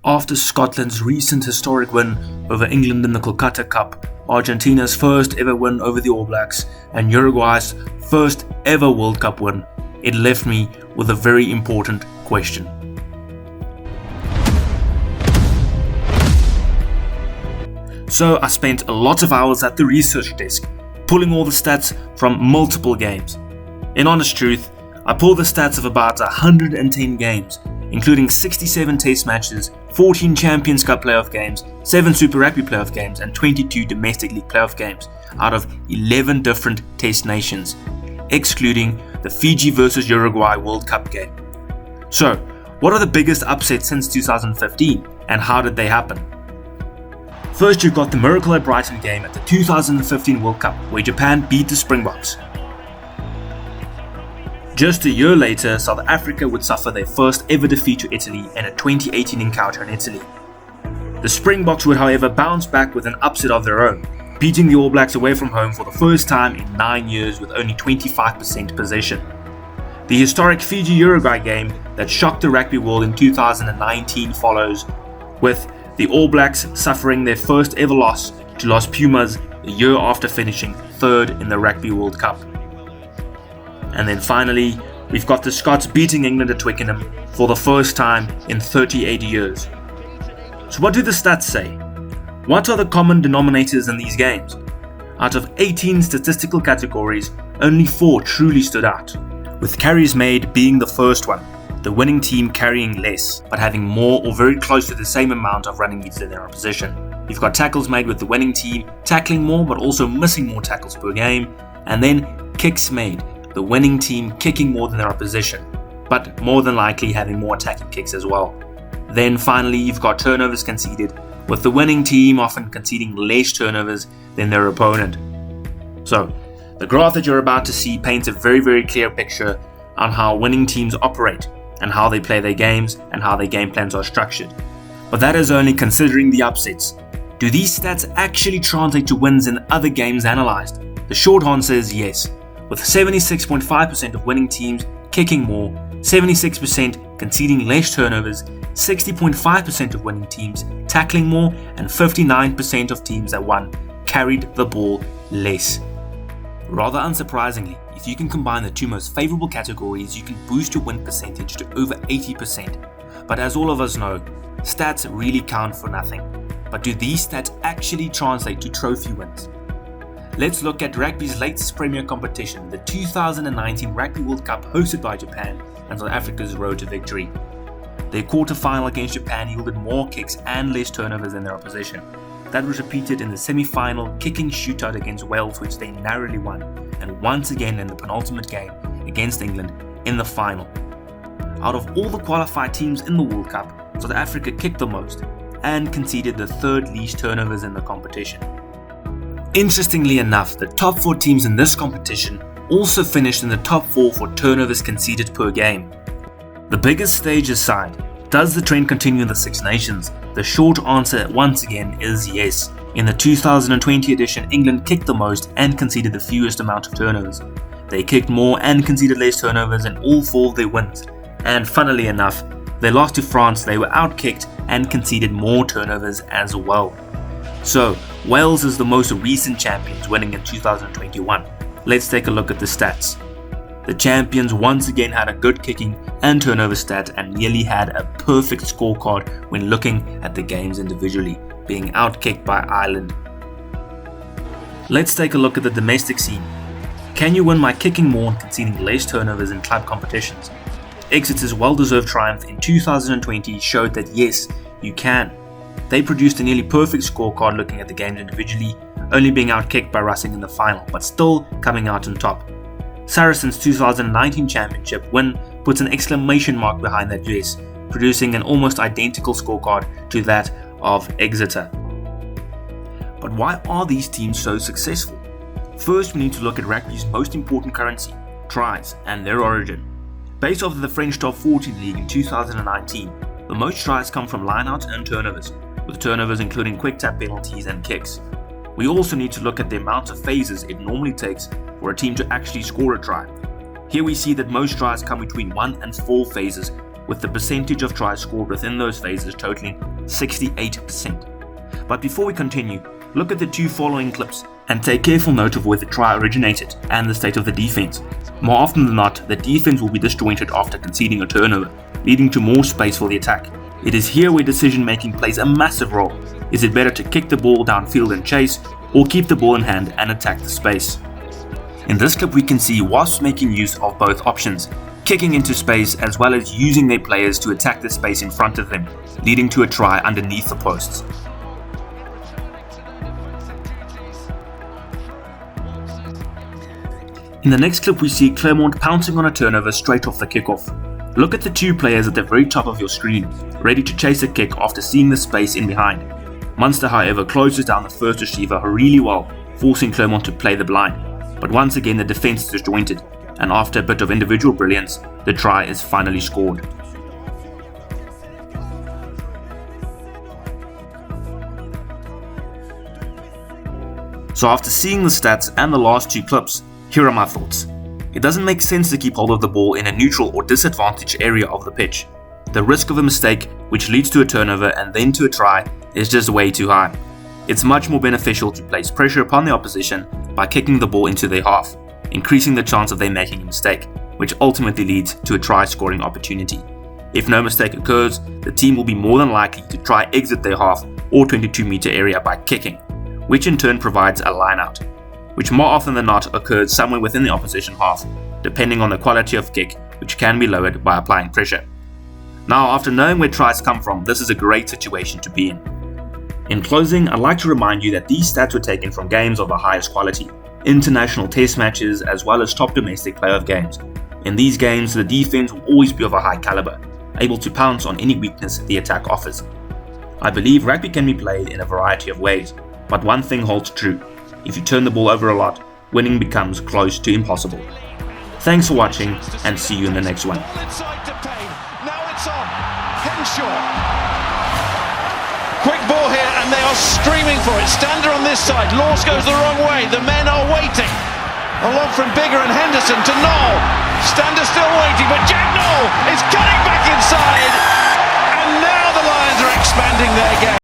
After Scotland's recent historic win over England in the Kolkata Cup, Argentina's first ever win over the All Blacks, and Uruguay's first ever World Cup win, it left me with a very important question. So I spent a lot of hours at the research desk, pulling all the stats from multiple games. In honest truth, I pulled the stats of about 110 games, including 67 test matches, 14 Champions Cup playoff games, 7 Super Rugby playoff games, and 22 Domestic League playoff games out of 11 different test nations, excluding the Fiji versus Uruguay World Cup game. So, what are the biggest upsets since 2015, and how did they happen? First, you've got the Miracle at Brighton game at the 2015 World Cup, where Japan beat the Springboks. Just a year later, South Africa would suffer their first ever defeat to Italy in a 2018 encounter in Italy. The Springboks would, however, bounce back with an upset of their own, beating the All Blacks away from home for the first time in 9 years with only 25% possession. The historic Fiji-Uruguay game that shocked the rugby world in 2019 follows, with the All Blacks suffering their first ever loss to Los Pumas a year after finishing third in the Rugby World Cup. And then finally, we've got the Scots beating England at Twickenham for the first time in 38 years. So what do the stats say? What are the common denominators in these games? Out of 18 statistical categories, only 4 truly stood out, with carries made being the first one, the winning team carrying less, but having more or very close to the same amount of running meters than their opposition. You've got tackles made with the winning team tackling more but also missing more tackles per game, and then kicks made, the winning team kicking more than their opposition, but more than likely having more attacking kicks as well. Then finally, you've got turnovers conceded, with the winning team often conceding less turnovers than their opponent. So, the graph that you're about to see paints a very, very clear picture on how winning teams operate, and how they play their games, and how their game plans are structured. But that is only considering the upsets. Do these stats actually translate to wins in other games analysed? The short answer is yes, with 76.5% of winning teams kicking more, 76% conceding less turnovers, 60.5% of winning teams tackling more, and 59% of teams that won carried the ball less. Rather unsurprisingly, if you can combine the two most favourable categories, you can boost your win percentage to over 80%. But as all of us know, stats really count for nothing. But do these stats actually translate to trophy wins? Let's look at rugby's latest premier competition, the 2019 Rugby World Cup hosted by Japan and South Africa's road to victory. Their quarter-final against Japan yielded more kicks and less turnovers than their opposition. That was repeated in the semi-final kicking shootout against Wales, which they narrowly won, and once again in the penultimate game against England in the final. Out of all the qualified teams in the World Cup, South Africa kicked the most and conceded the third least turnovers in the competition. Interestingly enough, the top 4 teams in this competition also finished in the top 4 for turnovers conceded per game. The biggest stage aside, does the trend continue in the Six Nations? The short answer once again is yes. In the 2020 edition, England kicked the most and conceded the fewest amount of turnovers. They kicked more and conceded less turnovers in all 4 of their wins. And funnily enough, they lost to France, they were outkicked and conceded more turnovers as well. So, Wales is the most recent champions, winning in 2021. Let's take a look at the stats. The champions once again had a good kicking and turnover stat and nearly had a perfect scorecard when looking at the games individually, being outkicked by Ireland. Let's take a look at the domestic scene. Can you win by kicking more and conceding less turnovers in club competitions? Exeter's well-deserved triumph in 2020 showed that yes, you can. They produced a nearly perfect scorecard looking at the games individually, only being outkicked by Racing in the final, but still coming out on top. Saracens' 2019 championship win puts an exclamation mark behind that yes, producing an almost identical scorecard to that of Exeter. But why are these teams so successful? First, we need to look at rugby's most important currency, tries, and their origin. Based off of the French Top 14 League in 2019, the most tries come from lineouts and turnovers, with turnovers including quick tap penalties and kicks. We also need to look at the amount of phases it normally takes for a team to actually score a try. Here we see that most tries come between 1 and 4 phases, with the percentage of tries scored within those phases totaling 68%. But before we continue, look at the two following clips and take careful note of where the try originated and the state of the defense. More often than not, the defense will be disjointed after conceding a turnover, leading to more space for the attack. It is here where decision making plays a massive role. Is it better to kick the ball downfield and chase, or keep the ball in hand and attack the space? In this clip we can see Wasps making use of both options, kicking into space as well as using their players to attack the space in front of them, leading to a try underneath the posts. In the next clip we see Clermont pouncing on a turnover straight off the kickoff. Look at the two players at the very top of your screen, ready to chase a kick after seeing the space in behind. Munster, however, closes down the first receiver really well, forcing Clermont to play the blind. But once again the defence is disjointed, and after a bit of individual brilliance, the try is finally scored. So after seeing the stats and the last two clips, here are my thoughts. It doesn't make sense to keep hold of the ball in a neutral or disadvantaged area of the pitch. The risk of a mistake, which leads to a turnover and then to a try, is just way too high. It's much more beneficial to place pressure upon the opposition by kicking the ball into their half, increasing the chance of them making a mistake, which ultimately leads to a try scoring opportunity. If no mistake occurs, the team will be more than likely to try exit their half or 22-meter area by kicking, which in turn provides a line out, which more often than not occurs somewhere within the opposition half, depending on the quality of kick, which can be lowered by applying pressure. Now, after knowing where tries come from, this is a great situation to be in. In closing, I'd like to remind you that these stats were taken from games of the highest quality, international test matches as well as top domestic playoff games. In these games, the defense will always be of a high caliber, able to pounce on any weakness the attack offers. I believe rugby can be played in a variety of ways, but one thing holds true. If you turn the ball over a lot, winning becomes close to impossible. Thanks for watching and see you in the next one. Quick ball here and they are screaming for it. Stander on this side, Lawes goes the wrong way, the men are waiting. Along from Bigger and Henderson to Knoll. Stander still waiting, but Jack Knoll is cutting back inside. And now the Lions are expanding their game.